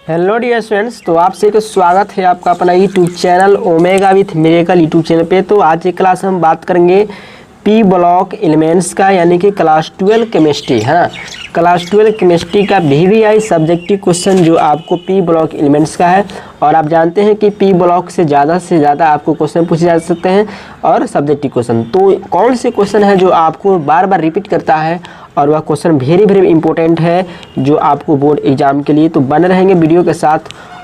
Hello dear students, तो आपसे एक स्वागत है आपका अपना YouTube channel omega with miracle YouTube channel पे। तो आज की क्लास हम बात करेंगे पी ब्लॉक एलिमेंट्स का, यानी कि क्लास 12 केमिस्ट्री है ना। क्लास 12 केमिस्ट्री का VVI सब्जेक्टिव क्वेश्चन जो आपको पी ब्लॉक एलिमेंट्स का है। और आप जानते हैं कि पी ब्लॉक से ज़्यादा आपको क्वेश्चन पूछे जा सकते हैं और सब्जेक्टिव क्वेश्चन। तो कौन से क्वेश्चन है जो आपको बार बार रिपीट करता है और वह क्वेश्चन वेरी इंपॉर्टेंट है जो आपको बोर्ड एग्जाम के लिए। तो बने रहेंगे वीडियो के साथ,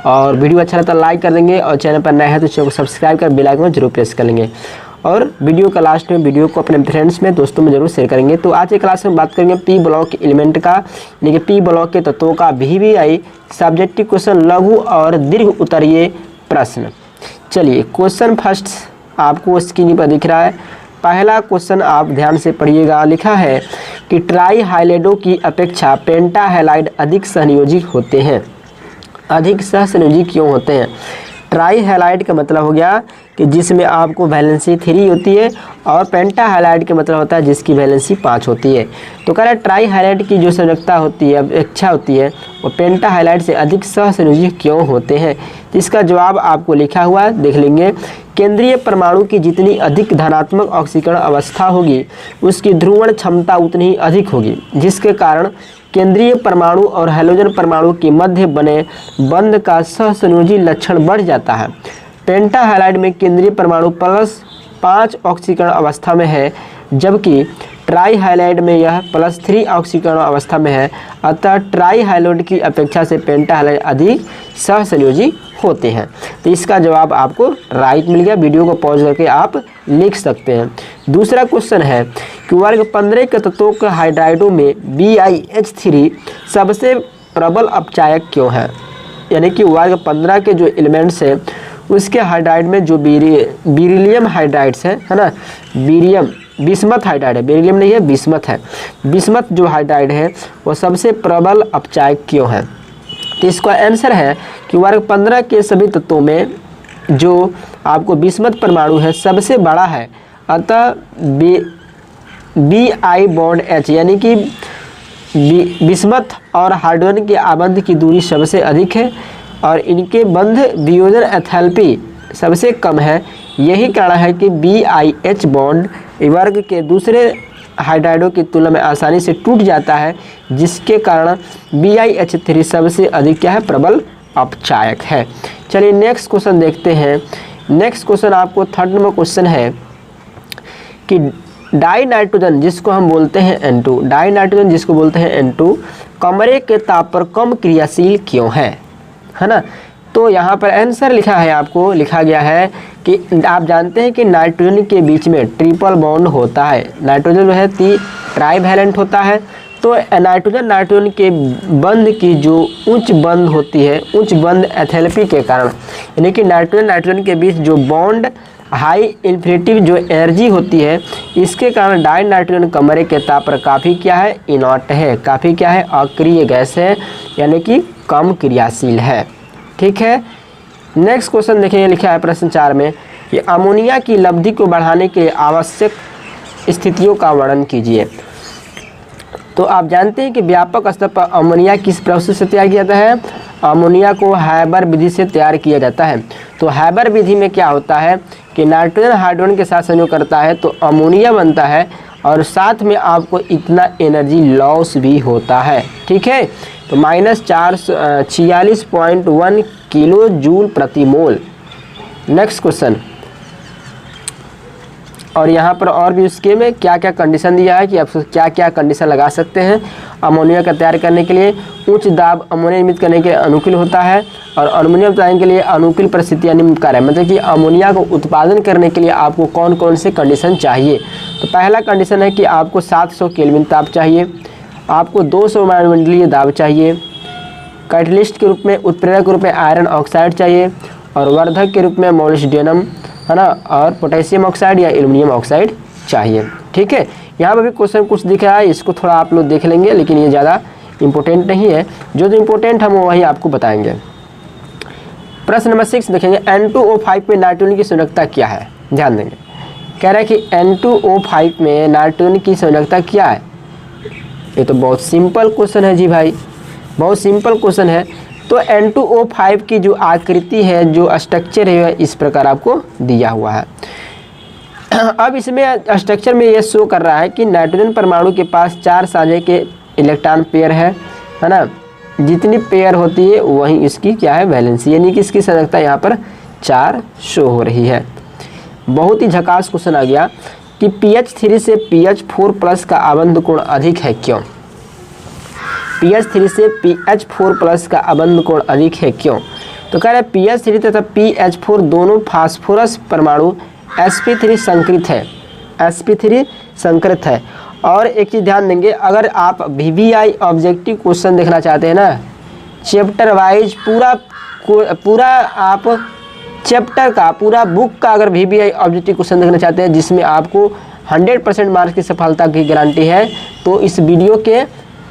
और वीडियो अच्छा लगता है लाइक कर देंगे, और चैनल पर नए हैं तो चैनल को सब्सक्राइब कर बेल आइकन जरूर प्रेस कर लेंगे, और वीडियो का लास्ट में वीडियो को अपने फ्रेंड्स में दोस्तों में जरूर शेयर करेंगे। तो आज की क्लास में बात करेंगे पी ब्लॉक एलिमेंट का, यानी कि पी ब्लॉक के तत्वों का VVI सब्जेक्टिव क्वेश्चन, लघु और दीर्घ उत्तरीय प्रश्न। चलिए क्वेश्चन फर्स्ट आपको स्क्रीन पर दिख रहा है। पहला क्वेश्चन आप ध्यान से पढ़िएगा। लिखा है कि ट्राई हाइलाइडों की अपेक्षा पेंटा हैलाइड अधिक सहसंयोजी होते हैं। अधिक सहसंयोजी क्यों होते हैं? ट्राई हैलाइड का मतलब हो गया कि जिसमें आपको वैलेंसी 3 होती है, और पेंटा हैलाइड का मतलब होता है जिसकी वैलेंसी 5 होती है। तो कह रहा है ट्राई हैलाइड की जो संयोजकता होती है, अपेक्षा होती है, वो पेंटा हैलाइड से अधिक सहसंयोजी क्यों होते हैं? तो इसका जवाब आपको लिखा हुआ है, देख लेंगे। केंद्रीय परमाणु की जितनी अधिक धनात्मक ऑक्सीकरण अवस्था होगी उसकी ध्रुवण क्षमता उतनी ही अधिक होगी, जिसके कारण केंद्रीय परमाणु और हैलोजन परमाणु के मध्य बने बंध का सहसंयोजी लक्षण बढ़ जाता है। पेंटा हैलाइड में केंद्रीय परमाणु +5 ऑक्सीकरण अवस्था में है, जबकि ट्राई हाइलाइड में यह +3 ऑक्सीकरण अवस्था में है। अतः ट्राई हाइलाइड की अपेक्षा से पेंटा हाइलाइड अधिक सहसंयोजी होते हैं। तो इसका जवाब आपको राइट मिल गया। वीडियो को पॉज करके आप लिख सकते हैं। दूसरा क्वेश्चन है कि वर्ग 15 के तत्वों के हाइड्राइडों में BiH3 सबसे प्रबल अपचायक क्यों है? यानी कि वर्ग 15 के जो एलिमेंट्स हैं उसके हाइड्राइड में जो बेरिलियम हाइड्राइड्स है ना, बिस्मथ हाइड्राइड है, बेरिलियम नहीं है, बिस्मथ है। बिस्मथ जो हाइड्राइड है वो सबसे प्रबल अपचायक क्यों है? तो इसका आंसर है कि वर्ग 15 के सभी तत्वों में जो आपको बिस्मथ परमाणु है सबसे बड़ा है। अतः Bi बॉन्ड H, यानी कि बिस्मथ और हाइड्रोजन के आबंध की दूरी सबसे अधिक है, और इनके बंध वियोजन एथैल्पी सबसे कम है। यही कारण है कि BiH बॉन्ड वर्ग के दूसरे हाइड्राइडों की तुलना में आसानी से टूट जाता है, जिसके कारण BiH3 सबसे अधिक क्या है? प्रबल अपचायक है। चलिए नेक्स्ट क्वेश्चन देखते हैं। नेक्स्ट क्वेश्चन आपको थर्ड नंबर क्वेश्चन है कि डाई नाइट्रोजन जिसको हम बोलते हैं N2, डाई नाइट्रोजन जिसको बोलते हैं N2 कमरे के ताप पर कम क्रियाशील क्यों है ना। तो यहाँ पर आंसर लिखा है, आपको लिखा गया है कि आप जानते हैं कि नाइट्रोजन के बीच में ट्रिपल बॉन्ड होता है। नाइट्रोजन जो है ट्राईवैलेंट होता है। तो नाइट्रोजन के बंध की जो उच्च बंध होती है, उच्च बंध एथैल्पी के कारण, यानी कि नाइट्रोजन के बीच जो बॉन्ड हाई इन्फिनिटिव जो एनर्जी होती है, इसके कारण डाई नाइट्रोजन कमरे के ताप पर काफ़ी क्या है? इनर्ट है, काफ़ी क्या है? अक्रिय गैस है, यानी कि कम क्रियाशील है। ठीक है। नेक्स्ट क्वेश्चन देखिए, लिखा है प्रश्न 4 में कि अमोनिया की लब्धि को बढ़ाने के लिए आवश्यक स्थितियों का वर्णन कीजिए। तो आप जानते हैं कि व्यापक स्तर पर अमोनिया किस प्रोसेस से तैयार किया जाता है? अमोनिया को हैबर विधि से तैयार किया जाता है। तो हैबर विधि में क्या होता है कि नाइट्रोजन हाइड्रोजन के साथ संयोग करता है तो अमोनिया बनता है, और साथ में आपको इतना एनर्जी लॉस भी होता है। ठीक है। तो -46.1 किलो जूल प्रति मोल। नेक्स्ट क्वेश्चन, और यहाँ पर और भी उसके में क्या क्या कंडीशन दिया है कि आप क्या क्या कंडीशन लगा सकते हैं अमोनिया का तैयार करने के लिए। उच्च दाब अमोनिया निर्मित करने के अनुकूल होता है, और अमोनिया तैयार के लिए अनुकूल परिस्थितियाँ निम्न प्रकार है। मतलब कि अमोनिया को उत्पादन करने के लिए आपको कौन कौन से कंडीशन चाहिए। तो पहला कंडीशन है कि आपको 700 केल्विन ताप चाहिए, आपको 200 वायुमंडलीय दाब चाहिए, कैटलिस्ट के रूप में उत्प्रेरक के रूप में आयरन ऑक्साइड चाहिए, और वर्धक के रूप में मोलिब्डेनम है ना, और पोटेशियम ऑक्साइड या एल्युमिनियम ऑक्साइड चाहिए। ठीक है। यहाँ पर भी क्वेश्चन कुछ दिख रहा है, इसको थोड़ा आप लोग देख लेंगे, लेकिन ये ज़्यादा इंपॉर्टेंट नहीं है। जो इम्पोर्टेंट हम वही आपको बताएंगे। प्रश्न नंबर 6 देखेंगे, N2O5 में नाइट्रोजन की संयोजकता क्या है? ध्यान देंगे। कह रहा है कि N2O5 में नाइट्रोजन की संयोजकता क्या है? ये तो बहुत सिंपल क्वेश्चन है जी भाई, बहुत सिंपल क्वेश्चन है। तो N2O5 की जो आकृति है, जो स्ट्रक्चर है, इस प्रकार आपको दिया हुआ है। अब इसमें स्ट्रक्चर में ये शो कर रहा है कि नाइट्रोजन परमाणु के पास 4 साझे के इलेक्ट्रॉन पेयर है ना। जितनी पेयर होती है वही इसकी क्या है, वैलेंसी, यानी कि इसकी संयोजकता यहाँ पर 4 शो हो रही है। बहुत ही झकास क्वेश्चन आ गया कि pH3 से pH4+ का आबंध कोण अधिक है, क्यों? pH3 से pH4+ का आबंध कोण अधिक है, क्यों? तो कह रहे हैं pH3 तथा pH4 दोनों फास्फोरस परमाणु sp3 संकृत है, sp3 संकृत है। और एक चीज़ ध्यान देंगे, अगर आप VVI ऑब्जेक्टिव क्वेश्चन देखना चाहते हैं ना, चैप्टर वाइज पूरा आप चैप्टर का, पूरा बुक का अगर VVI ऑब्जेक्टिव क्वेश्चन देखना चाहते हैं जिसमें आपको 100% मार्क्स की सफलता की गारंटी है, तो इस वीडियो के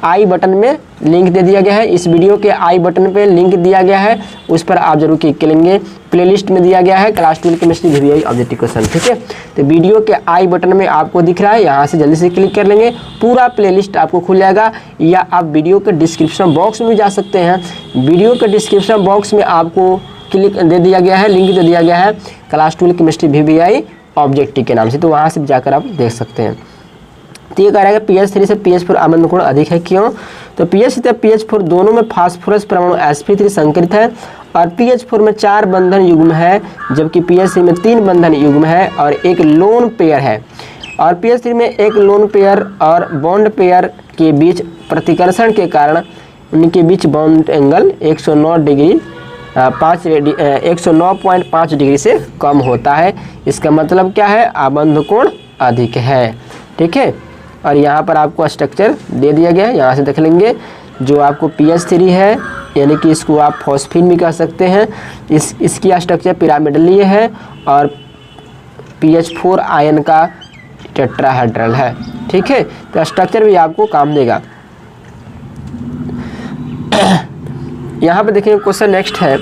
आई बटन में लिंक दे दिया गया है। इस वीडियो के आई बटन पे लिंक दिया गया है, उस पर आप जरूर क्लिक करेंगे। प्लेलिस्ट में दिया गया है class 12 chemistry VVI objective question, ठीक है। तो वीडियो के आई बटन में आपको दिख रहा है, यहाँ से जल्दी से क्लिक कर लेंगे, पूरा प्लेलिस्ट आपको खुल जाएगा। या आप वीडियो के डिस्क्रिप्शन बॉक्स में भी जा सकते हैं। वीडियो के डिस्क्रिप्शन बॉक्स में आपको क्लिक दे दिया गया है, लिंक दे दिया गया है क्लास 12 केमिस्ट्री VVI ऑब्जेक्टिव के नाम से, तो वहाँ से जाकर आप देख सकते हैं। तो ये कह रहा है कि pH3 से pH4 आबंध कोण अधिक है, क्यों? तो pH3 तथा pH4 दोनों में फास्फोरस परमाणु sp3 संकृत है और pH4 में 4 बंधन युग्म है, जबकि pH3 में 3 बंधन युग्म है और एक लोन पेयर है। और pH3 में एक लोन पेयर और बॉन्ड पेयर के बीच प्रतिकर्षण के कारण उनके बीच बॉन्ड एंगल 109.5 डिग्री से कम होता है। इसका मतलब क्या है, आबंध कोण अधिक है, ठीक है। और यहाँ पर आपको स्ट्रक्चर दे दिया गया है, यहाँ से देख लेंगे। जो आपको pH3 है, यानी कि इसको आप फॉस्फीन भी कह सकते हैं, इसकी स्ट्रक्चर पिरामिडली है और pH4 आयन का टेट्राहेड्रल है, ठीक है। तो स्ट्रक्चर भी आपको काम देगा। यहाँ पे देखिए क्वेश्चन नेक्स्ट है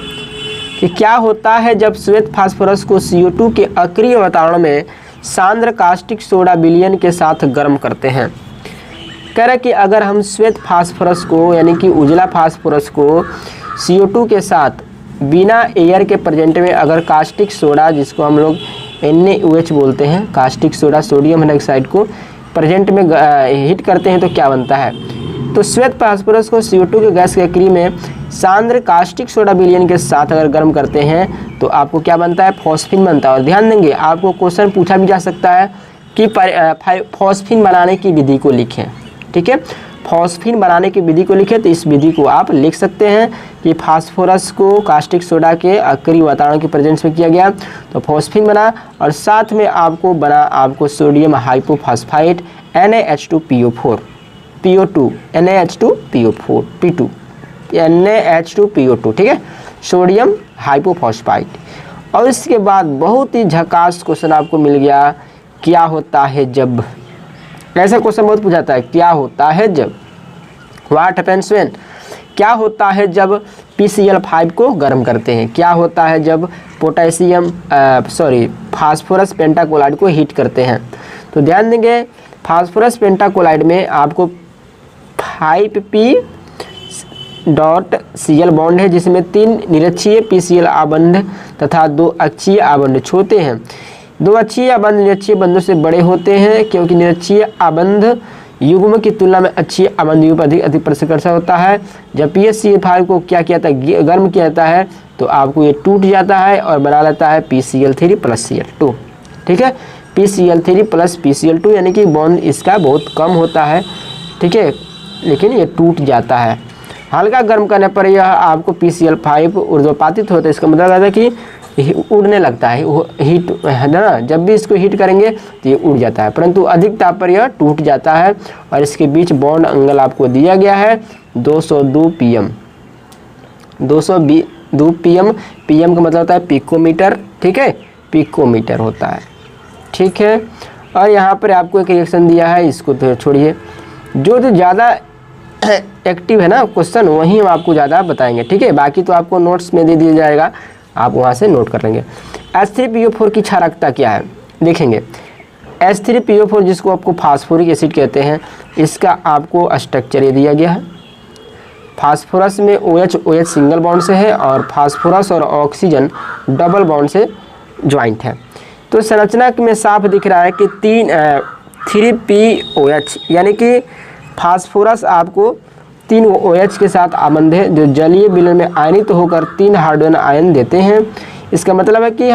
कि क्या होता है जब श्वेत फास्फोरस को CO2 के अक्रिय वातावरण में सांद्र कास्टिक सोडा विलयन के साथ गर्म करते हैं। कह रहे कि अगर हम श्वेत फास्फोरस को, यानी कि उजला फास्फोरस को CO2 के साथ बिना एयर के प्रेजेंट में अगर कास्टिक सोडा, जिसको हम लोग NaOH बोलते हैं, कास्टिक सोडा सोडियम हाइड्रोक्साइड को प्रेजेंट में हीट करते हैं तो क्या बनता है? तो श्वेत फास्फोरस को CO2 के गैस के अक्रिय में सांद्र कास्टिक सोडा विलयन के साथ अगर गर्म करते हैं तो आपको क्या बनता है, फॉस्फीन बनता है। और ध्यान देंगे, आपको क्वेश्चन पूछा भी जा सकता है कि फॉस्फीन बनाने की विधि को लिखें, ठीक है। फॉस्फीन बनाने की विधि को लिखें, तो इस विधि को आप लिख सकते हैं कि फास्फोरस को कास्टिक सोडा के अक्रिय वातावरण के प्रेजेंस में किया गया तो फॉस्फीन बना, और साथ में आपको बना आपको sodium hypophosphite NaH2PO4 PO2 NaH2PO4 P2 NaH2PO2, ठीक है, सोडियम हाइपोफॉस्फाइट। और इसके बाद बहुत ही झकास क्वेश्चन आपको मिल गया, क्या होता है जब, ऐसा क्वेश्चन बहुत पूछा जाता है, क्या होता है जब, व्हाट हैपेंस व्हेन, क्या होता है जब PCl5 को गर्म करते हैं, क्या होता है जब फास्फोरस पेंटाक्लोराइड को हीट करते हैं। तो ध्यान देंगे, फास्फोरस पेंटाक्लोराइड में आपको 5p.Cl बॉन्ड है, जिसमें 3 निरक्षीय PCl आबंध तथा 2 अक्षीय आबंध होते हैं। 2 अक्षीय आबंध निरक्षीय बंधों से बड़े होते हैं, क्योंकि निरक्षीय आबंध युग्म की तुलना में अक्षीय आबंध युग्म अधिक प्रतिकर्षण होता है। जब PCl5 को क्या किया जाता है, गर्म किया जाता है, तो आपको ये टूट जाता है और बना लेता है PCl3 + Cl2, ठीक है। PCl3 + PCl2 यानी कि बॉन्ड इसका बहुत कम होता है, ठीक है, लेकिन ये टूट जाता है। हल्का गर्म करने पर यह आपको PCl5 ऊर्ध्वपातित होता है। इसका मतलब है कि उड़ने लगता है, हीट है ना, जब भी इसको हीट करेंगे तो ये उड़ जाता है, परंतु अधिक ताप पर यह टूट जाता है। और इसके बीच बॉन्ड एंगल आपको दिया गया है 202 pm 202 pm pm का मतलब होता है पिकोमीटर, ठीक है, पिकोमीटर होता है, ठीक है। और यहाँ पर आपको एक रिएक्शन दिया है, इसको तो छोड़िए, जो ज़्यादा एक्टिव है ना क्वेश्चन वहीं हम आपको ज़्यादा बताएंगे, ठीक है। बाकी तो आपको नोट्स में दे दिया जाएगा, आप वहाँ से नोट कर लेंगे। H3PO4 की क्षारकता क्या है, देखेंगे। H3PO4 जिसको आपको फास्फोरिक एसिड कहते हैं, इसका आपको स्ट्रक्चर ये दिया गया है, फास्फोरस में OH OH सिंगल बॉन्ड से है और फास्फोरस और ऑक्सीजन डबल बॉन्ड से ज्वाइंट है। तो संरचना में साफ दिख रहा है कि 3POH यानी कि फास्फोरस आपको 3 OH के साथ आबंध है जो जलीय विलयन में आयनित होकर 3 हाइड्रोजन आयन देते हैं। इसका मतलब है कि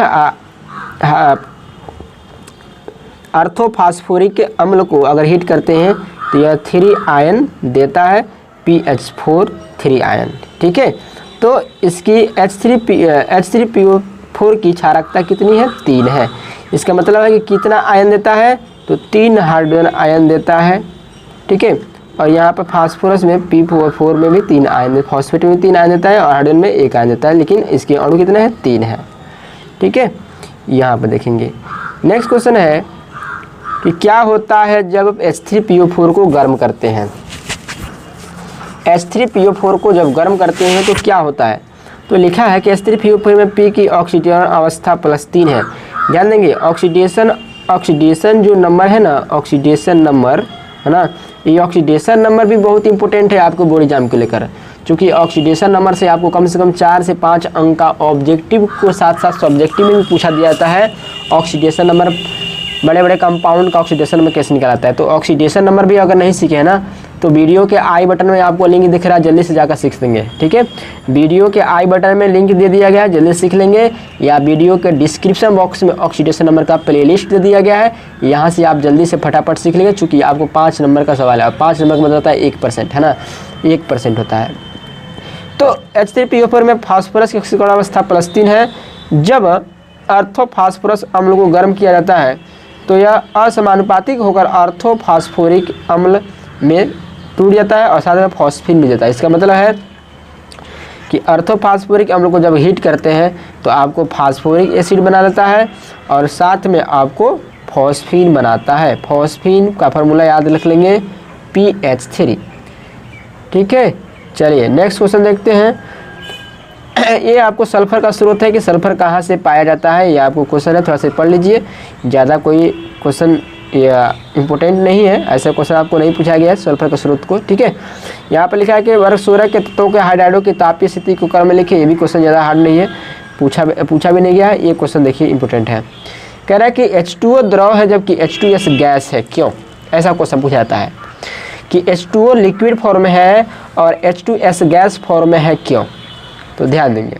ऑर्थोफॉस्फोरिक अम्ल को अगर हीट करते हैं तो यह 3 आयन देता है, PH4 3 आयन। ठीक है, तो इसकी H3PO4 की क्षारकता कितनी है? 3 है। इसका मतलब है कि कितना आयन देता है? तो 3 हाइड्रोजन आयन देता है। ठीक है, और यहाँ पर फास्फोरस में P4 में भी 3 आयन, फॉस्फेट में 3 आयन देता है और हाइड्रोजन में 1 आयन देता है, लेकिन इसके अणु कितने हैं? 3 है। ठीक है, यहाँ पर देखेंगे। नेक्स्ट क्वेश्चन है कि क्या होता है जब H3PO4 को गर्म करते हैं? H3PO4 को जब गर्म करते हैं तो क्या होता है? तो लिखा है कि H3PO4 में P की ऑक्सीकरण अवस्था +3 है। ध्यान देंगे, ऑक्सीडेशन जो नंबर है ना, ऑक्सीडेशन नंबर है ना, ये ऑक्सीडेशन नंबर भी बहुत इंपॉर्टेंट है आपको बोर्ड एग्जाम को लेकर, क्योंकि ऑक्सीडेशन नंबर से आपको कम से कम 4 से 5 अंक का ऑब्जेक्टिव को साथ साथ सब्जेक्टिव में भी पूछा दिया जाता है। ऑक्सीडेशन नंबर बड़े बड़े कंपाउंड का ऑक्सीडेशन नंबर कैसे निकलाता है। तो ऑक्सीडेशन नंबर भी अगर नहीं सीखे हैं ना, तो वीडियो के आई बटन में आपको लिंक दिख रहा है, जल्दी से जाकर सीख लेंगे। ठीक है, वीडियो के आई बटन में लिंक दे दिया गया है, जल्दी सीख लेंगे, या वीडियो के डिस्क्रिप्शन बॉक्स में ऑक्सीडेशन नंबर का प्लेलिस्ट दे दिया गया है, यहाँ से आप जल्दी से फटाफट सीख लेंगे। चूँकि आपको 5 नंबर का सवाल है और 5 नंबर का मतलब होता है 1%, है ना, 1% होता है। तो H3PO4 में फास्फोरस की ऑक्सीकरण अवस्था +3 है। जब ऑर्थोफॉस्फोरस अम्ल को गर्म किया जाता है तो यह असमानुपातिक होकर ऑर्थोफॉस्फोरिक अम्ल में टूट जाता है और साथ में फॉस्फीन मिल जाता है। इसका मतलब है कि ऑर्थोफॉस्फोरिक अम्ल को जब हीट करते हैं तो आपको फास्फोरिक एसिड बना देता है और साथ में आपको फॉस्फीन बनाता है। फॉस्फीन का फार्मूला याद रख लेंगे, PH3। ठीक है, चलिए नेक्स्ट क्वेश्चन देखते हैं। ये आपको सल्फर का स्रोत है कि सल्फर कहाँ से पाया जाता है, ये आपको क्वेश्चन है, थोड़ा सा पढ़ लीजिए। ज़्यादा कोई क्वेश्चन इम्पोर्टेंट नहीं है, ऐसा क्वेश्चन आपको नहीं पूछा गया है सल्फर के स्रोत को। ठीक है, यहाँ पर लिखा है कि वर्ग 16 के तत्वों के हाइड्राइडो की तापीय स्थिति को क्रम में लिखिए। ये भी क्वेश्चन ज़्यादा हार्ड नहीं है, पूछा भी नहीं गया है। ये क्वेश्चन देखिए इंपॉर्टेंट है। कह रहा है कि H2O द्रव है जबकि H2S गैस है, क्यों? ऐसा क्वेश्चन पूछा जाता है कि H2O लिक्विड फॉर्म में है और H2S गैस फॉर्म में है, क्यों? तो ध्यान देंगे,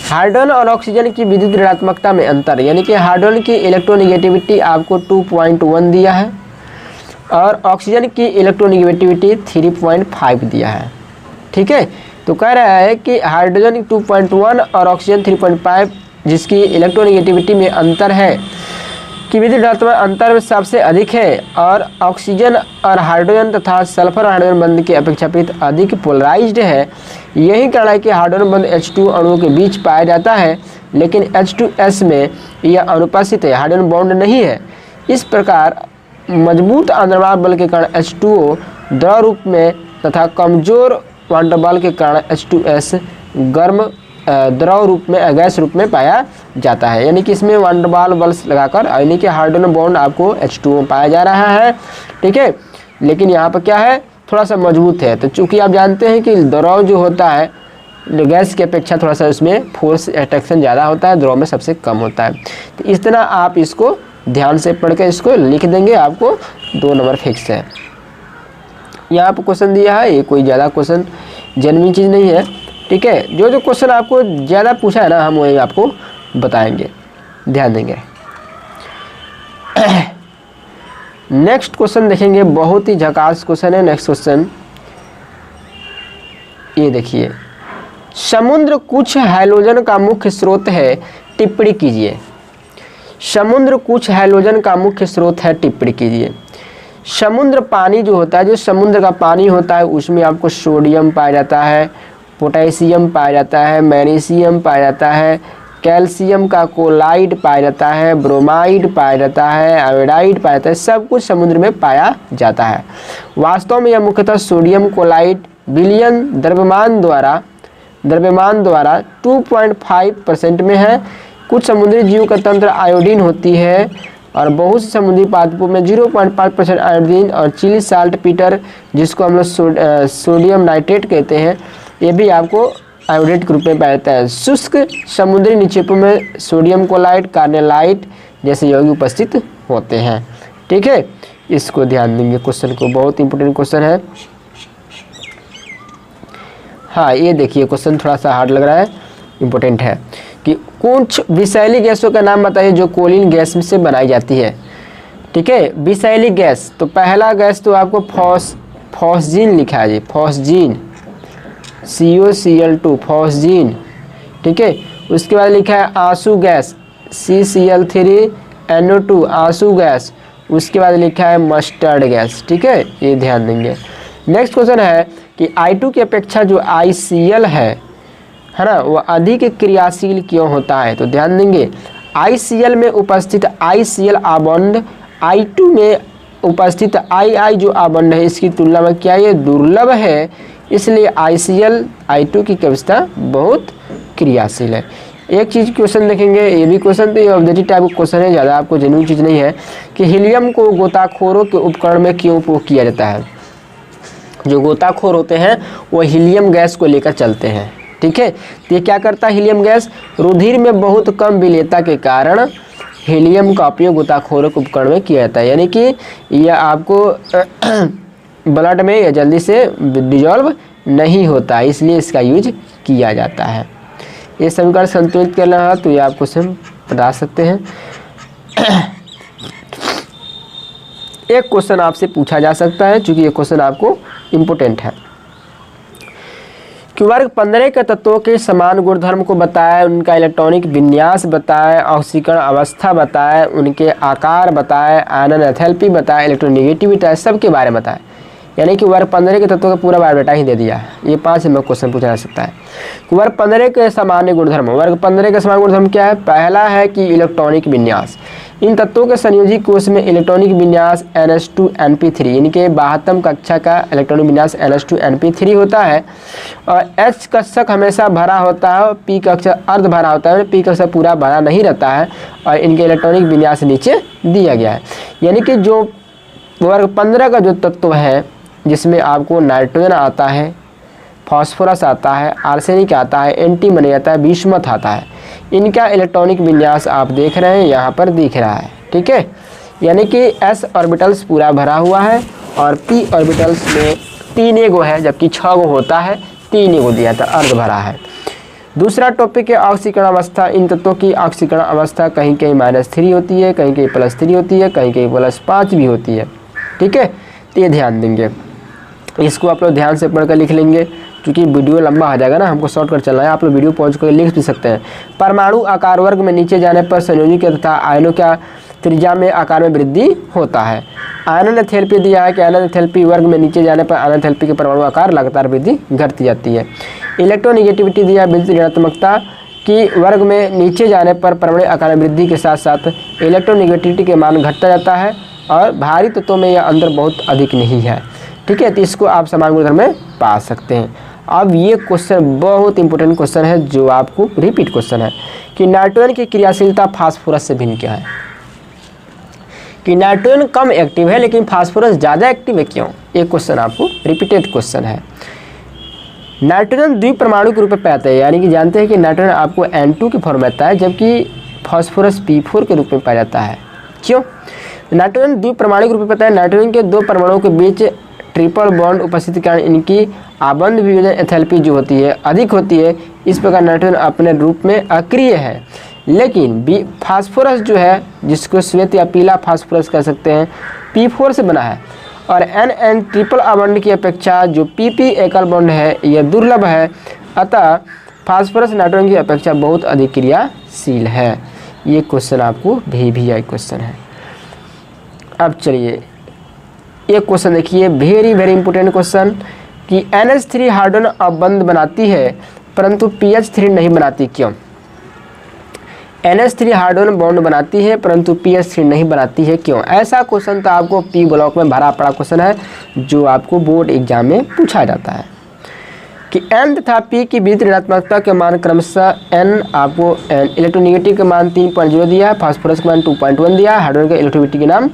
हाइड्रोजन और ऑक्सीजन की विद्युत ऋणात्मकता में अंतर, यानी कि हाइड्रोजन की इलेक्ट्रोनेगेटिविटी आपको 2.1 दिया है और ऑक्सीजन की इलेक्ट्रोनेगेटिविटी 3.5 दिया है। ठीक है, तो कह रहा है कि हाइड्रोजन 2.1 और ऑक्सीजन 3.5 जिसकी इलेक्ट्रोनेगेटिविटी में अंतर है कि विद्युत ऋणात्मक अंतर में सबसे अधिक है और ऑक्सीजन और हाइड्रोजन तथा सल्फर हाइड्रोजन बंध के अपेक्षाकृत अधिक पोलराइज्ड है। यही कारण है कि हाइड्रोजन बंध H2 अणुओं के बीच पाया जाता है, लेकिन H2S में यह अनुपस्थित है, हाइड्रोजन बॉन्ड नहीं है। इस प्रकार मजबूत अंतर्वाहक बल के कारण H2O द्रव रूप में तथा कमजोर वाटर बल के कारण H2S गर्म द्रव रूप में, गैस रूप में पाया जाता है। यानी कि इसमें वांडरवाल बल लगाकर, यानी कि हाइड्रोजन बॉन्ड आपको H2O पाया जा रहा है। ठीक है, लेकिन यहाँ पर क्या है, थोड़ा सा मजबूत है। तो चूंकि आप जानते हैं कि द्रव जो होता है गैस की अपेक्षा थोड़ा सा उसमें फोर्स अट्रैक्शन ज़्यादा होता है, द्रव में सबसे कम होता है। तो इस तरह आप इसको ध्यान से पढ़ के इसको लिख देंगे, आपको 2 नंबर फिक्स है। यहाँ पर क्वेश्चन दिया है, ये कोई ज़्यादा क्वेश्चन जेन्युइन चीज़ नहीं है। ठीक है, जो क्वेश्चन आपको ज़्यादा पूछा है ना, हम वही आपको बताएंगे, ध्यान देंगे। नेक्स्ट क्वेश्चन देखेंगे, बहुत ही झकास क्वेश्चन है। नेक्स्ट क्वेश्चन ये देखिए, समुद्र कुछ हैलोजन का मुख्य स्रोत है, टिप्पणी कीजिए। समुद्र कुछ हैलोजन का मुख्य स्रोत है, टिप्पणी कीजिए। समुद्र पानी जो होता है, जो समुद्र का पानी होता है उसमें आपको सोडियम पाया जाता है, पोटेशियम पाया जाता है, मैग्नीशियम पाया जाता है, कैल्शियम का क्लोराइड पाया जाता है, ब्रोमाइड पाया जाता है, आयोडाइड पाया जाता है, सब कुछ समुद्र में पाया जाता है। वास्तव में यह मुख्यतः सोडियम क्लोराइड बिलियन द्रव्यमान द्वारा 2.5% में है। कुछ समुद्री जीव का तंत्र आयोडीन होती है और बहुत से समुद्री पादपों में 0.5% आयोडीन और चिली साल्ट पीटर, जिसको हम लोग सोडियम नाइट्रेट कहते हैं, ये भी आपको आयोडेट के रूप में पाया जाता है। शुष्क समुद्री निक्षेपों में सोडियम क्लोराइड, कार्नेलाइट जैसे यौगिक उपस्थित होते हैं। ठीक है, इसको ध्यान देंगे क्वेश्चन को, बहुत इंपॉर्टेंट क्वेश्चन है। हाँ, ये देखिए क्वेश्चन थोड़ा सा हार्ड लग रहा है, इंपॉर्टेंट है कि कुछ विषैली गैसों का नाम बताइए जो कोलिन गैस से बनाई जाती है। ठीक है, विषैली गैस, तो पहला गैस तो आपको फॉस्जीन लिखा है जी, फॉस्जीन, COCl2 फॉस्जीन। ठीक है, उसके बाद लिखा है आंसू गैस, CCl3NO2 आंसू गैस। उसके बाद लिखा है मस्टर्ड गैस। ठीक है, ये ध्यान देंगे। नेक्स्ट क्वेश्चन है कि I2 की अपेक्षा जो ICl है ना, वो अधिक क्रियाशील क्यों होता है? तो ध्यान देंगे, ICl में उपस्थित ICl आबंड I2 में उपस्थित II जो आबंड है इसकी तुलना में क्या ये दुर्लभ है, इसलिए ICl I2 की कविता बहुत क्रियाशील है। एक चीज़ क्वेश्चन देखेंगे, ये भी क्वेश्चन तो ये ऑब्जेक्टिव टाइप का क्वेश्चन है, ज़्यादा आपको जेन्युइन चीज़ नहीं है, कि हीलियम को गोताखोरों के उपकरण में क्यों उपयोग किया जाता है? जो गोताखोर होते हैं वो हीलियम गैस को लेकर चलते हैं। ठीक है, तो ये क्या करता है हीलियम गैस? रुधिर में बहुत कम विलेयता के कारण हीलियम का उपयोग गोताखोरों के उपकरण में किया जाता है, यानी कि यह आपको ब्लड में या जल्दी से डिजॉल्व नहीं होता, इसलिए इसका यूज किया जाता है। ये समीकरण संतुलित करना है तो ये आप क्वेश्चन बता सकते हैं। एक क्वेश्चन आपसे पूछा जा सकता है, क्योंकि ये क्वेश्चन आपको इम्पोर्टेंट है कि वर्ग 15 के तत्वों के समान गुणधर्म को बताएं, उनका इलेक्ट्रॉनिक विन्यास बताएं, ऑक्सीकरण अवस्था बताएं, उनके आकार बताएं, आयनन एंथैल्पी बताएं, इलेक्ट्रोनेगेटिविटी बताएं, सब के बारे में बताएं। यानी कि वर्ग 15 के तत्वों का पूरा बायोडाटा ही दे दिया। ये 5 में क्वेश्चन पूछा जा सकता है। वर्ग 15 के सामान्य गुणधर्म, वर्ग 15 के सामान्य गुणधर्म क्या है? पहला है कि इलेक्ट्रॉनिक विन्यास, इन तत्वों के संयोजी कोष में इलेक्ट्रॉनिक विन्यास NH2NP3, इनके 72 कक्षा का इलेक्ट्रॉनिक विन्यास NH2NP3 होता है और H कक्षक हमेशा भरा होता है और P कक्षक अर्ध भरा होता है, P कक्षक पूरा भरा नहीं रहता है और इनके इलेक्ट्रॉनिक विन्यास नीचे दिया गया है। यानी कि जो वर्ग 15 का जो तत्व है जिसमें आपको नाइट्रोजन आता है, फास्फोरस आता है, आर्सेनिक आता है, एंटीमनी आता है, बिस्मथ आता है, इनका इलेक्ट्रॉनिक विन्यास आप देख रहे हैं यहाँ पर दिख रहा है। ठीक है, यानी कि s ऑर्बिटल्स पूरा भरा हुआ है और p ऑर्बिटल्स में 3 एगो है, जबकि 6 गो होता है, 3 एगो दिया था, अर्ध भरा है। दूसरा टॉपिक है ऑक्सीकरण अवस्था। इन तत्वों की ऑक्सीकरण अवस्था कहीं कहीं -3 होती है, कहीं कहीं +3 होती है, कहीं कहीं +5 भी होती है। ठीक है, तो ये ध्यान देंगे, इसको आप लोग ध्यान से पढ़कर लिख लेंगे, क्योंकि वीडियो लंबा हो जाएगा ना, हमको शॉर्ट कर चलना है। आप लोग वीडियो पहुंच कर लिख भी सकते हैं। परमाणु आकार वर्ग में नीचे जाने पर संयोजी के तथा आयनों का त्रिज्या में आकार में वृद्धि होता है। आयनन एंथैल्पी दिया है कि आयनन एंथैल्पी वर्ग में नीचे जाने पर आयनन एंथैल्पी के परमाणु आकार लगातार वृद्धि घटती जाती है। इलेक्ट्रोनेगेटिविटी दिया है विद्युत ऋणात्मकता की वर्ग में नीचे जाने पर परमाणु आकार में वृद्धि के साथ साथ इलेक्ट्रोनेगेटिविटी के मान घटता जाता है और भारी तत्वों में यह अंतर बहुत अधिक नहीं है। ठीक है, तो इसको आप समान गुणधर्म में पा सकते हैं। अब ये क्वेश्चन बहुत इंपॉर्टेंट क्वेश्चन है जो आपको रिपीट क्वेश्चन है कि नाइट्रोजन की क्रियाशीलता फास्फोरस से भिन्न क्या है? कि नाइट्रोजन कम एक्टिव है लेकिन फास्फोरस ज़्यादा एक्टिव है, क्यों? ये क्वेश्चन आपको रिपीटेड क्वेश्चन है। नाइट्रोजन द्विपरमाणु के रूप में पाया जाता है, यानी कि जानते हैं कि नाइट्रोजन आपको N2 की फॉर्म में आता है, जबकि फास्फोरस P4 के रूप में पाया जाता है। क्यों? नाइट्रोजन द्विपरमाणु के रूप में पता है, नाइट्रोजन के 2 परमाणुओं के बीच ट्रिपल बॉन्ड उपस्थिति के कारण इनकी आबंध विभेदन एंथैल्पी जो होती है अधिक होती है। इस प्रकार नाइट्रोजन अपने रूप में अक्रिय है, लेकिन फास्फोरस जो है, जिसको श्वेत या पीला फास्फोरस कह सकते हैं, P4 से बना है और NN ट्रिपल आबंध की अपेक्षा जो PP एकल बॉन्ड है यह दुर्लभ है, अतः फास्फोरस नाइट्रोजन की अपेक्षा बहुत अधिक क्रियाशील है। ये क्वेश्चन आपको भी क्वेश्चन है। अब चलिए एक क्वेश्चन देखिए, वेरी इंपॉर्टेंट क्वेश्चन कि NH3 हाइड्रोजन अबंध बनाती है परंतु PH3 नहीं बनाती, क्यों? NH3 हाइड्रोजन बॉन्ड बनाती है परंतु PH3 नहीं बनाती है, क्यों? ऐसा क्वेश्चन तो आपको P ब्लॉक में भरा पड़ा क्वेश्चन है जो आपको बोर्ड एग्जाम में पूछा जाता है। कि n तथा p की विद्युत ऋणात्मकता के मान क्रमशः n आपको इलेक्ट्रोनेगेटिव का मान 3.0 दिया है, फास्फोरस का मान 2.1 दिया है, हाइड्रोजन का इलेक्ट्रोनेगेटिव के नाम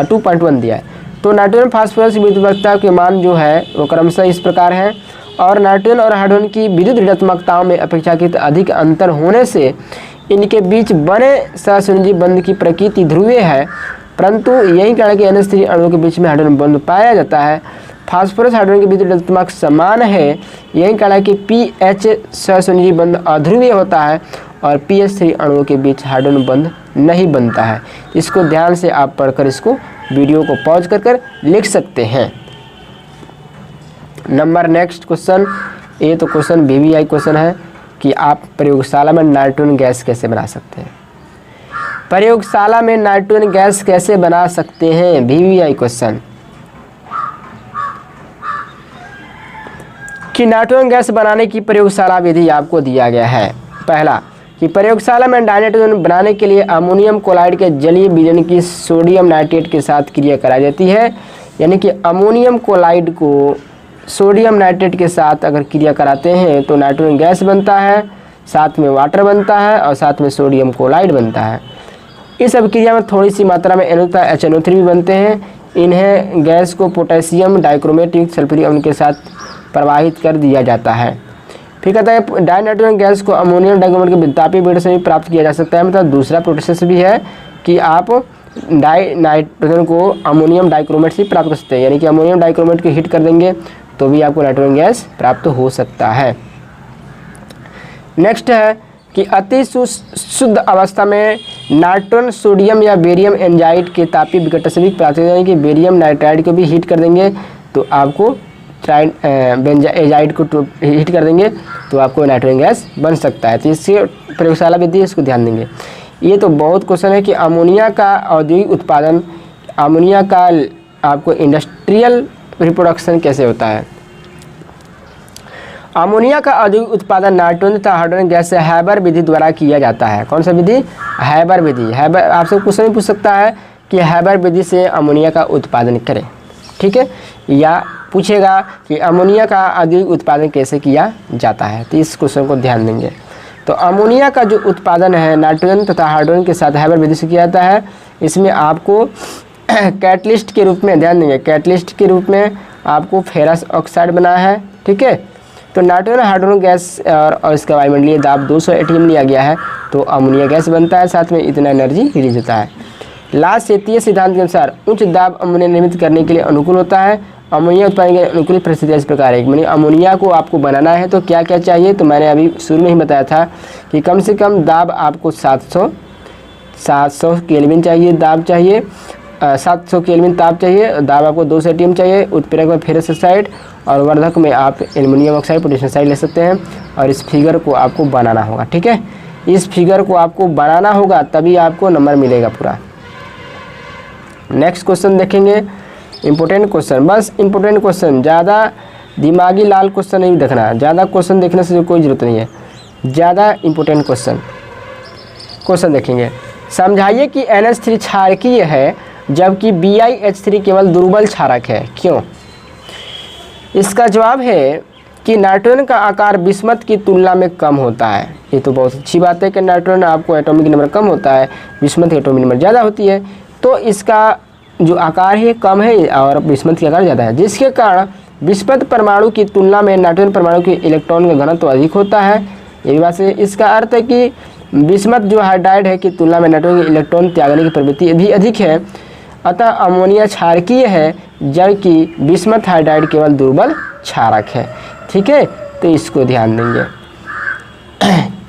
2.1 दिया है। तो नाइट्रोजन फास्फोरस की विद्युत ऋणात्मकता के मान जो है वो क्रमशः इस प्रकार है, और नाइट्रोजन और हाइड्रोजन की विद्युत ऋणात्मकताओं में अपेक्षाकृत अधिक अंतर होने से इनके बीच बने सहसंयोजी बंध की प्रकृति ध्रुवीय है, परंतु यही कारण कि NH3 अणुओं के बीच में हाइड्रोजन बंध पाया जाता है। फास्फोरस हाइड्रोजन की विद्युत ऋणात्मक समान है, यही कारण है कि pH सहसंयोजी बंध अध्रुवीय होता है और PH3 अणुओं के बीच हाइड्रोजन बंध नहीं बनता है। इसको ध्यान से आप पढ़कर इसको वीडियो को पॉज कर लिख सकते हैं। नंबर नेक्स्ट क्वेश्चन, ये तो क्वेश्चन VVI क्वेश्चन है कि आप प्रयोगशाला में नाइट्रोजन गैस कैसे बना सकते हैं। प्रयोगशाला में नाइट्रोजन गैस कैसे बना सकते हैं, VVI क्वेश्चन। कि नाइट्रोजन गैस बनाने की प्रयोगशाला विधि आपको दिया गया है। पहला कि प्रयोगशाला में डाइनाइट्रोजन बनाने के लिए अमोनियम क्लोराइड के जलीय विलयन की सोडियम नाइट्रेट के साथ क्रिया कराई जाती है, यानी कि अमोनियम क्लोराइड को सोडियम नाइट्रेट के साथ अगर क्रिया कराते हैं तो नाइट्रोजन गैस बनता है, साथ में वाटर बनता है और साथ में सोडियम क्लोराइड बनता है। इस अभिक्रिया में थोड़ी सी मात्रा में NO तथा HNO3 भी बनते हैं। इन्हें गैस को पोटेशियम डाइक्रोमेट युक्त सल्फ्यूरिक अम्ल के साथ प्रवाहित कर दिया जाता है। फिर कहता है डाइनाइट्रोजन गैस को अमोनियम डाइक्रोमेट के वितापीय विघटन से भी प्राप्त किया जा सकता है। मतलब दूसरा प्रोसेस भी है कि आप नाइट्रोजन को अमोनियम डाइक्रोमेट से प्राप्त कर सकते हैं, यानी कि अमोनियम डाइक्रोमेट को हीट कर देंगे तो भी आपको नाइट्रोजन गैस प्राप्त हो सकता है। नेक्स्ट है कि अति शुद्ध अवस्था में नाइट्रोजन सोडियम या बेरियम एंजाइड के तापीय विघटन से भी प्राप्त हो, यानी कि बेरियम नाइट्राइड को भी हीट कर देंगे तो आपको एजाइड को हीट कर देंगे तो आपको नाइट्रोजन गैस बन सकता है। तो इससे प्रयोगशाला विधि इसको ध्यान देंगे। ये तो बहुत क्वेश्चन है कि अमोनिया का औद्योगिक उत्पादन, अमोनिया का आपको इंडस्ट्रियल रिप्रोडक्शन कैसे होता है। अमोनिया का औद्योगिक उत्पादन नाइट्रोजन तथा हाइड्रोजन गैस से हैबर विधि द्वारा किया जाता है। कौन सा विधि? हैबर विधि। हैबर आपसे क्वेश्चन भी पूछ सकता है कि हैबर विधि से अमोनिया का उत्पादन करें, ठीक है, या पूछेगा कि अमोनिया का औद्योगिक उत्पादन कैसे किया जाता है। तो इस क्वेश्चन को ध्यान देंगे। तो अमोनिया का जो उत्पादन है नाइट्रोजन तथा हाइड्रोजन के साथ हैबर विधि से किया जाता है। इसमें आपको कैटलिस्ट के रूप में ध्यान देंगे, कैटलिस्ट के रूप में आपको फेरस ऑक्साइड बना है, ठीक है। तो नाइट्रोजन हाइड्रोजन गैस और इसका वायुमंडलीय दाब 200 atm लिया गया है तो अमोनिया गैस बनता है, साथ में इतना एनर्जी रिलीज होता है। लासेतीय सिद्धांत के अनुसार उच्च दाब अमोनिया निर्मित करने के लिए अनुकूल होता है। अमोनिया उत्पादन के अनुकूल परिस्थितियाँ इस प्रकार है, मैंने अमोनिया को आपको बनाना है तो क्या क्या चाहिए, तो मैंने अभी शुरू में ही बताया था कि कम से कम दाब आपको 700 केल्विन चाहिए, दाब चाहिए 700 केल्विन ताप चाहिए, दाब आपको 200 atm चाहिए। उत्प्रेरक में फेरस ऑक्साइड और वर्धक में आप एल्युमिनियम ऑक्साइड पोटेशियम ऑक्साइड ले सकते हैं। और इस फिगर को आपको बनाना होगा, ठीक है, इस फिगर को आपको बनाना होगा तभी आपको नंबर मिलेगा पूरा। नेक्स्ट क्वेश्चन देखेंगे, इंपॉर्टेंट क्वेश्चन, बस इंपॉर्टेंट क्वेश्चन, ज़्यादा दिमागी लाल क्वेश्चन नहीं देखना, ज़्यादा क्वेश्चन देखने से कोई ज़रूरत नहीं है, ज़्यादा इंपॉर्टेंट क्वेश्चन देखेंगे। समझाइए कि NH3 क्षारकीय है जबकि BiH3 केवल दुर्बल क्षारक है, क्यों? इसका जवाब है कि नाइट्रोजन का आकार बिस्मथ की तुलना में कम होता है। ये तो बहुत अच्छी बात है कि नाइट्रोजन आपको एटॉमिक नंबर कम होता है, बिस्मथ की एटॉमिक नंबर ज़्यादा होती है, तो इसका जो आकार है कम है और बिस्मथ का आकार ज़्यादा है, जिसके कारण बिस्मथ परमाणु की तुलना में नाइट्रोजन परमाणु के इलेक्ट्रॉन का घनत्व अधिक होता है। ये बात से इसका अर्थ है कि बिस्मथ जो हाइड्राइड है की तुलना में नाइट्रोजन के इलेक्ट्रॉन त्यागने की प्रवृत्ति भी अधिक है, अतः अमोनिया क्षारकीय है जबकि बिस्मथ हाइड्राइड केवल दुर्बल क्षारक है, ठीक है। तो इसको ध्यान देंगे।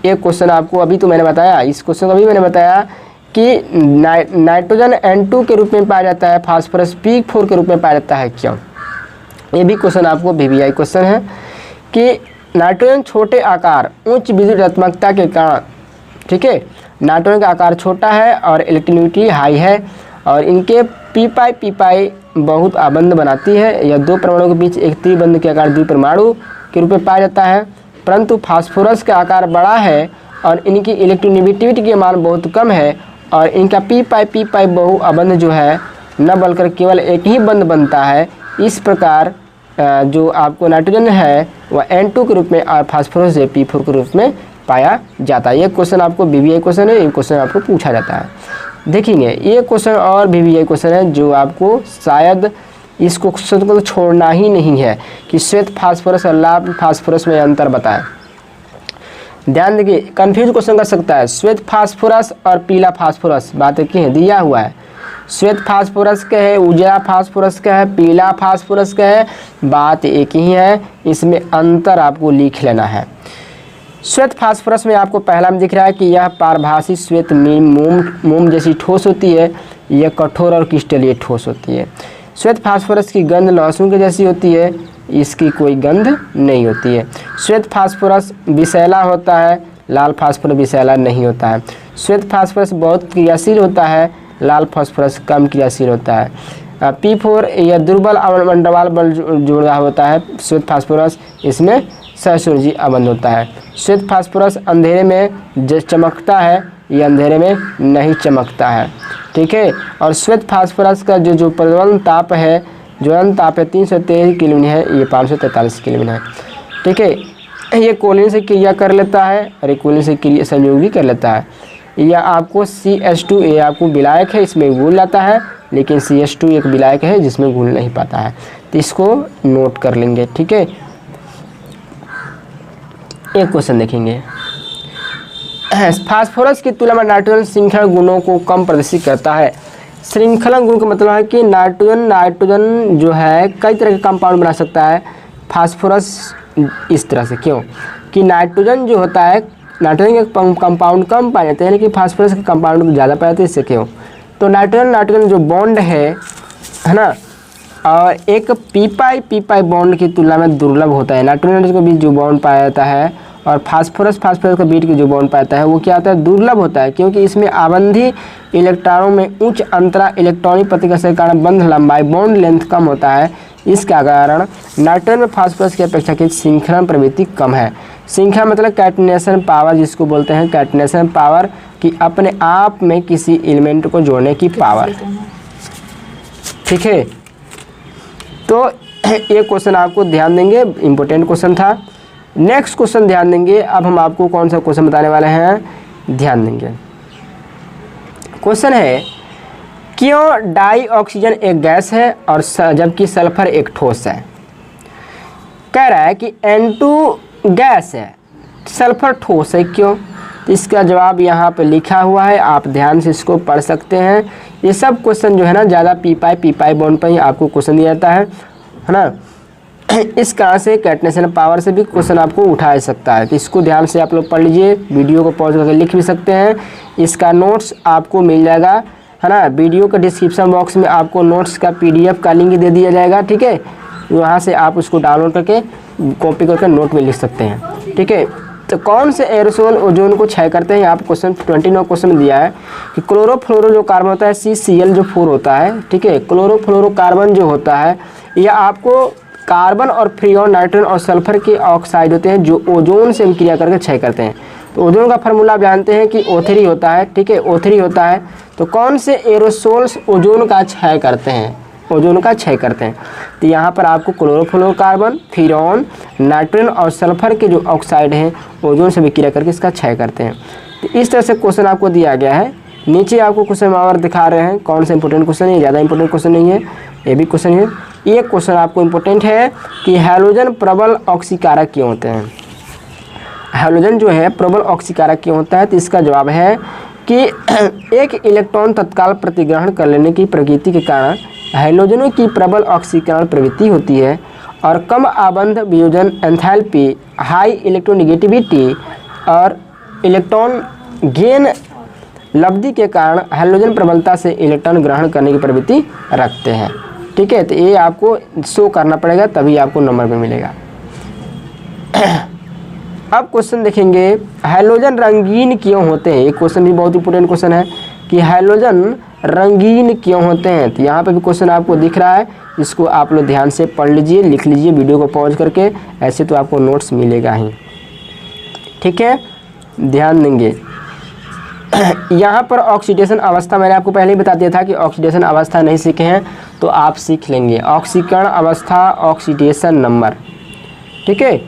एक क्वेश्चन आपको अभी तो मैंने बताया, इस क्वेश्चन को भी मैंने बताया कि नाइट्रोजन N2 के रूप में पाया जाता है, फास्फोरस P4 के रूप में पाया जाता है, क्यों? ये भी क्वेश्चन आपको VVI क्वेश्चन है कि नाइट्रोजन छोटे आकार उच्च विद्युत ऋणात्मकता के कारण, ठीक है, नाइट्रोजन का आकार छोटा है और इलेक्ट्रोनेगेटिविटी हाई है और इनके पी बहुत आबंध बनाती है। यह दो परमाणुओं के बीच एक त्रिबंध के आकार द्विपरमाणु के रूप में पाया जाता है, परंतु फास्फोरस का आकार बड़ा है और इनकी इलेक्ट्रोनेगेटिविटी के मान बहुत कम है और इनका पी बहु आबंध जो है न बलकर केवल एक ही बंध बनता है। इस प्रकार जो आपको नाइट्रोजन है वह N2 के रूप में और फास्फोरस है P4 के रूप में पाया जाता है। ये क्वेश्चन आपको BBI क्वेश्चन है, ये क्वेश्चन आपको पूछा जाता है। देखेंगे ये क्वेश्चन और BBI क्वेश्चन है जो आपको शायद इस क्वेश्चन को तो छोड़ना ही नहीं है कि श्वेत फास्फोरस और लाल फास्फोरस में अंतर बताएं। ध्यान देखिए, कंफ्यूज क्वेश्चन कर सकता है। श्वेत फास्फोरस और पीला फास्फोरस बात एक ही है, दिया हुआ है। श्वेत फास्फोरस का है, उजला फास्फोरस का है, पीला फास्फोरस का है, बात एक ही है। इसमें अंतर आपको लिख लेना है। श्वेत फास्फोरस में आपको पहला में दिख रहा है कि यह पारभासी श्वेत मोम जैसी ठोस होती है, यह कठोर और क्रिस्टलीय ठोस होती है। श्वेत फास्फोरस की गंध लहसुन के जैसी होती है, इसकी कोई गंध नहीं होती है। श्वेत फास्फोरस विषैला होता है, लाल फास्फोरस विषैला नहीं होता है। श्वेत फास्फोरस बहुत क्रियाशील होता है, लाल फास्फोरस कम क्रियाशील होता है। P4 यह दुर्बल अवमंडल बल जुड़ा होता है। श्वेत फास्फोरस इसमें सहसुरजी अबंध होता है। श्वेत फास्फोरस अंधेरे में चमकता है, ये अंधेरे में नहीं चमकता है, ठीक है। और श्वेत फास्फोरस का जो प्रज्वलन ताप है, ज्वलन ताप है 313 केल्विन है, ये 543 केल्विन है, ठीक है। ये कोलिन से क्रिया कर लेता है और ये कोलिन से क्रिया संयोग भी कर लेता है। यह आपको CH2 ये आपको विलायक है, इसमें घुल जाता है, लेकिन CH2 एक विलायक है जिसमें घुल नहीं पाता है, तो इसको नोट कर लेंगे, ठीक है। एक क्वेश्चन देखेंगे, फास्फोरस की तुलना में नाइट्रोजन श्रृंखलन गुणों को कम प्रदर्शित करता है। श्रृंखलन गुण का मतलब है कि नाइट्रोजन जो है कई तरह के कंपाउंड बना सकता है, फास्फोरस इस तरह से। क्यों कि नाइट्रोजन जो होता है, नाइट्रोजन के कंपाउंड कम पाए जाते हैं लेकिन फास्फोरस के कंपाउंड ज़्यादा पाए जाते हैं, इससे क्यों? तो नाइट्रोजन जो बॉन्ड है ना, और एक पी बॉन्ड की तुलना में दुर्लभ होता है। नाइट्रोजन के बीच जो बॉन्ड पाया जाता है और फास्फोरस के बीच के जो बॉन्ड पाता है वो क्या होता है? दुर्लभ होता है, क्योंकि इसमें आबंधी इलेक्ट्रॉनों में उच्च अंतरा इलेक्ट्रॉनिक प्रतिकर्षण के कारण बंध लंबाई बॉन्ड लेंथ कम होता है। इसका कारण नाइट्रोजन में फास्फोरस की अपेक्षाकृत श्रृंखलन प्रवृत्ति कम है। श्रृंखला मतलब कैटनेशन पावर, जिसको बोलते हैं कैटनेशन पावर, कि अपने आप में किसी एलिमेंट को जोड़ने की पावर, ठीक है। तो ये क्वेश्चन आपको ध्यान देंगे, इम्पोर्टेंट क्वेश्चन था। नेक्स्ट क्वेश्चन ध्यान देंगे। अब हम आपको कौन सा क्वेश्चन बताने वाले हैं, ध्यान देंगे। क्वेश्चन है, क्यों डाई ऑक्सीजन एक गैस है और जबकि सल्फर एक ठोस है? कह रहा है कि N2 गैस है, सल्फर ठोस है, क्यों? तो इसका जवाब यहाँ पे लिखा हुआ है, आप ध्यान से इसको पढ़ सकते हैं। ये सब क्वेश्चन जो है ना ज़्यादा पी बॉन्ड पर ही आपको क्वेश्चन दिया जाता है ना। इस कारण से कैटनेशन पावर से भी क्वेश्चन आपको उठा सकता है, तो इसको ध्यान से आप लोग पढ़ लीजिए। वीडियो को पॉज करके लिख भी सकते हैं, इसका नोट्स आपको मिल जाएगा, है ना। वीडियो के डिस्क्रिप्शन बॉक्स में आपको नोट्स का PDF का लिंक दे दिया जाएगा, ठीक है। वहाँ से आप उसको डाउनलोड करके कॉपी करके नोट में लिख सकते हैं, ठीक है। तो कौन से एरोसोल ओजोन को क्षय करते हैं? यहाँ पर क्वेश्चन 29 क्वेश्चन दिया है कि क्लोरोफ्लोरो जो कार्बन होता है CCl जो 4 होता है, ठीक है। क्लोरोफ्लोरोकार्बन जो होता है यह आपको कार्बन और फ्रियोन, नाइट्रोजन और सल्फर के ऑक्साइड होते हैं जो ओजोन से क्रिया करके क्षय करते हैं। तो ओजोन का फार्मूला आप जानते हैं कि O3 होता है, ठीक है, O3 होता है। तो कौन से एरोसोल्स ओजोन का क्षय करते हैं? ओजोन का क्षय करते हैं। तो यहाँ पर आपको क्लोरोफ्लोरोकार्बन, फ्रियोन, नाइट्रोजन और सल्फर के जो ऑक्साइड हैं ओजोन से विक्रिया करके इसका क्षय करते हैं। तो इस तरह से क्वेश्चन आपको दिया गया है। नीचे आपको क्वेश्चन और दिखा रहे हैं कौन सा इंपॉर्टेंट क्वेश्चन है, ज़्यादा इंपॉर्टेंट क्वेश्चन नहीं है, ये भी क्वेश्चन है। ये क्वेश्चन आपको इंपॉर्टेंट है कि हैलोजन प्रबल ऑक्सीकारक क्यों होते हैं? हैलोजन जो है प्रबल ऑक्सीकारक क्यों होता है? तो इसका जवाब है कि एक इलेक्ट्रॉन तत्काल प्रतिग्रहण कर लेने की प्रकृति के कारण हैलोजनों की प्रबल ऑक्सीकरण प्रवृत्ति होती है और कम आबंध वियोजन, एंथैल्पी, हाई इलेक्ट्रोनेगेटिविटी और इलेक्ट्रॉन गेन लब्धि के कारण हैलोजन प्रबलता से इलेक्ट्रॉन ग्रहण करने की प्रवृत्ति रखते हैं, ठीक है। तो ये आपको शो करना पड़ेगा तभी आपको नंबर में मिलेगा। अब क्वेश्चन देखेंगे, हैलोजन रंगीन क्यों होते हैं? ये क्वेश्चन भी बहुत इंपॉर्टेंट क्वेश्चन है कि हैलोजन रंगीन क्यों होते हैं। तो यहाँ पे भी क्वेश्चन आपको दिख रहा है, इसको आप लोग ध्यान से पढ़ लीजिए, लिख लीजिए वीडियो को पॉज करके, ऐसे तो आपको नोट्स मिलेगा ही, ठीक है, ध्यान देंगे। यहाँ पर ऑक्सीडेशन अवस्था मैंने आपको पहले ही बता दिया था कि ऑक्सीडेशन अवस्था नहीं सीखे हैं, तो आप सीख लेंगे। ऑक्सीकरण अवस्था, ऑक्सीडेशन नंबर, ठीक है।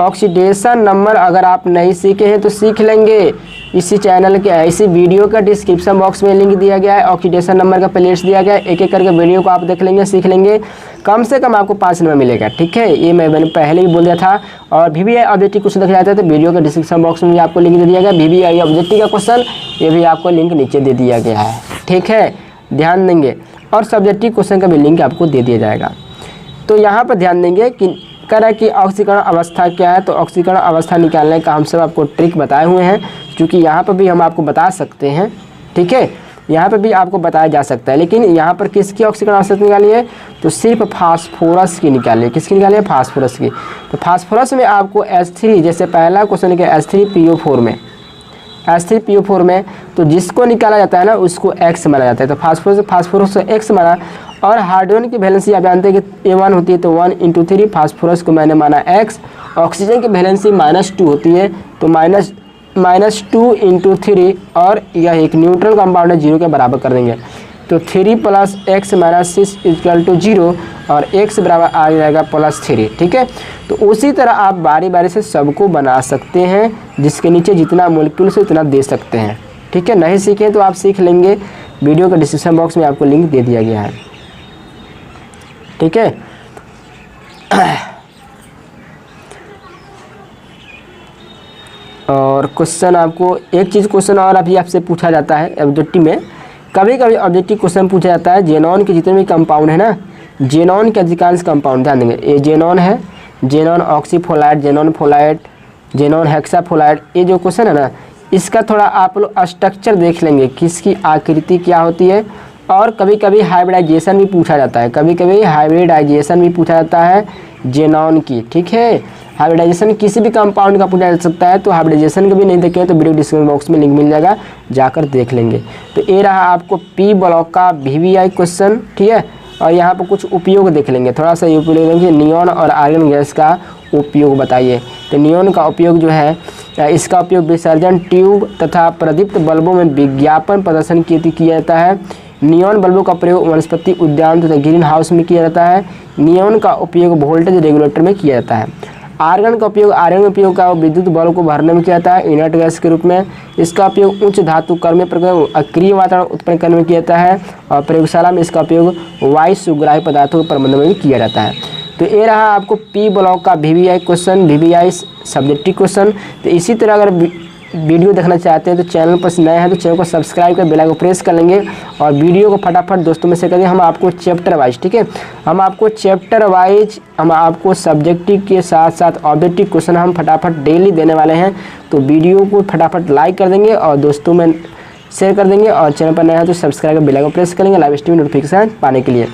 ऑक्सीडेशन नंबर अगर आप नहीं सीखे हैं तो सीख लेंगे। इसी चैनल के इसी वीडियो का डिस्क्रिप्शन बॉक्स में लिंक दिया गया है, ऑक्सीडेशन नंबर का प्लेलिस्ट दिया गया है, एक एक करके वीडियो को आप देख लेंगे, सीख लेंगे। कम से कम आपको 5 नंबर मिलेगा, ठीक है। ये मैंने पहले भी बोल दिया था। और VVI ऑब्जेक्टिव क्वेश्चन देखा जाता है तो वीडियो के डिस्क्रिप्शन बॉक्स में भी आपको लिंक दे दिया गया। VVI ऑब्जेक्टिव का क्वेश्चन ये भी आपको लिंक नीचे दे दिया गया है, ठीक है, ध्यान देंगे। और सब्जेक्टिव क्वेश्चन का भी लिंक आपको दे दिया जाएगा। तो यहाँ पर ध्यान देंगे कि कह रहा है कि ऑक्सीकरण अवस्था क्या है। तो ऑक्सीकरण अवस्था निकालने का हम सब आपको ट्रिक बताए हुए हैं, क्योंकि यहाँ पर भी हम आपको बता सकते हैं, ठीक है, यहाँ पर भी आपको बताया जा सकता है। लेकिन यहाँ पर किसकी ऑक्सीकरण अवस्था निकाली है, तो सिर्फ फास्फोरस की निकाली है। किसकी निकाली है, फास्फोरस की। तो फास्फोरस में आपको H3, जैसे पहला क्वेश्चन है H3PO4 में, H3PO4 में तो जिसको निकाला जाता है ना उसको X माना जाता है। तो फास्फोरस X माना। और हाइड्रोजन की वैलेंसी आप जानते हैं कि A1 होती है, तो 1 × 3 फास्फोरस को मैंने माना X। ऑक्सीजन की वैलेंसी -2 होती है, तो -2 × 3, और यह एक न्यूट्रल कंपाउंड है, 0 के बराबर कर देंगे। तो 3 + x - 6 = 0, और x बराबर आ जाएगा +3, ठीक है। तो उसी तरह आप बारी बारी से सबको बना सकते हैं, जिसके नीचे जितना मोलिक्यूल से उतना दे सकते हैं, ठीक है। नहीं सीखें तो आप सीख लेंगे, वीडियो के डिस्क्रिप्शन बॉक्स में आपको लिंक दे दिया गया है, ठीक है। और क्वेश्चन आपको एक चीज़ क्वेश्चन और अभी आपसे पूछा जाता है ऑब्जेक्टिव में, कभी कभी ऑब्जेक्टिव क्वेश्चन पूछा जाता है जेनॉन के जितने भी कंपाउंड है ना, जेनॉन के अधिकांश कंपाउंड ध्यान देंगे। ये जेनॉन है, जेनॉन ऑक्सीफोलाइड, जेनॉन फोलाइड, जेनॉन हेक्साफोलाइड, ये जो क्वेश्चन है ना, इसका थोड़ा आप लोग स्ट्रक्चर देख लेंगे, किसकी आकृति क्या होती है। और कभी कभी हाइब्रिडाइजेशन भी पूछा जाता है, कभी कभी हाइब्रिडाइजेशन भी पूछा जाता है जेनॉन की, ठीक है। हाइब्रिडाइजेशन किसी भी कंपाउंड का पूछा जा सकता है। तो हाइब्रिडाइजेशन का भी नहीं देखें तो वीडियो डिस्क्रिप्शन बॉक्स में लिंक मिल जाएगा, जाकर देख लेंगे। तो ये रहा आपको P ब्लॉक का VVI क्वेश्चन, ठीक है। और यहाँ पर कुछ उपयोग देख लेंगे, थोड़ा सा उपयोग देखेंगे। नियॉन और आर्गन गैस का उपयोग बताइए। तो नियॉन का उपयोग जो है, इसका उपयोग विसर्जन ट्यूब तथा प्रदीप्त बल्बों में विज्ञापन प्रदर्शन के लिए किया जाता है। नियॉन बल्बों का प्रयोग वनस्पति उद्यान तथा ग्रीन हाउस में किया जाता है। नियॉन का उपयोग वोल्टेज रेगुलेटर में किया जाता है। आर्गन का उपयोग का विद्युत बल्ब को भरने में किया जाता है, इनर्ट गैस के रूप में। इसका उपयोग उच्च धातु कर्म प्रक्रिया अक्रिय वातावरण उत्पन्न करने में किया जाता है। और प्रयोगशाला में इसका उपयोग वायु सुग्राही पदार्थों के प्रबंधन में भी किया जाता है। तो ये रहा आपको P ब्लॉक का VVI question, VVI subjective question. तो इसी तरह अगर वीडियो देखना चाहते हैं तो चैनल पर नए हैं तो चैनल को सब्सक्राइब कर बेल आइकन को प्रेस कर लेंगे, और वीडियो को फटाफट दोस्तों में से करेंगे। हम आपको चैप्टर वाइज, ठीक है, हम आपको चैप्टर वाइज हम आपको सब्जेक्टिव के साथ साथ ऑब्जेक्टिव क्वेश्चन हम फटाफट डेली देने वाले हैं। तो वीडियो को फटाफट लाइक कर देंगे और दोस्तों में शेयर कर देंगे, और चैनल पर नया है तो सब्सक्राइब कर बेल आइकन को प्रेस करेंगे लाइव स्ट्रीम नोटिफिकेशन पाने के लिए।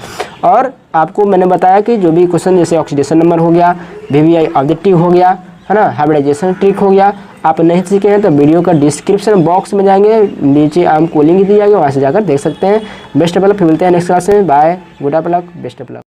और आपको मैंने बताया कि जो भी क्वेश्चन जैसे ऑक्सीडेशन नंबर हो गया, VVI ऑब्जेक्टिव हो गया, है ना, हाइब्रिडाइजेशन ट्रिक हो गया, आप नहीं सीखे हैं तो वीडियो का डिस्क्रिप्शन बॉक्स में जाएंगे, नीचे आपको लिंक दी जाएगी, वहाँ से जाकर देख सकते हैं। बेस्ट ऑफ लक, फिर मिलते हैं नेक्स्ट क्लास में। Bye, good of luck, best of luck.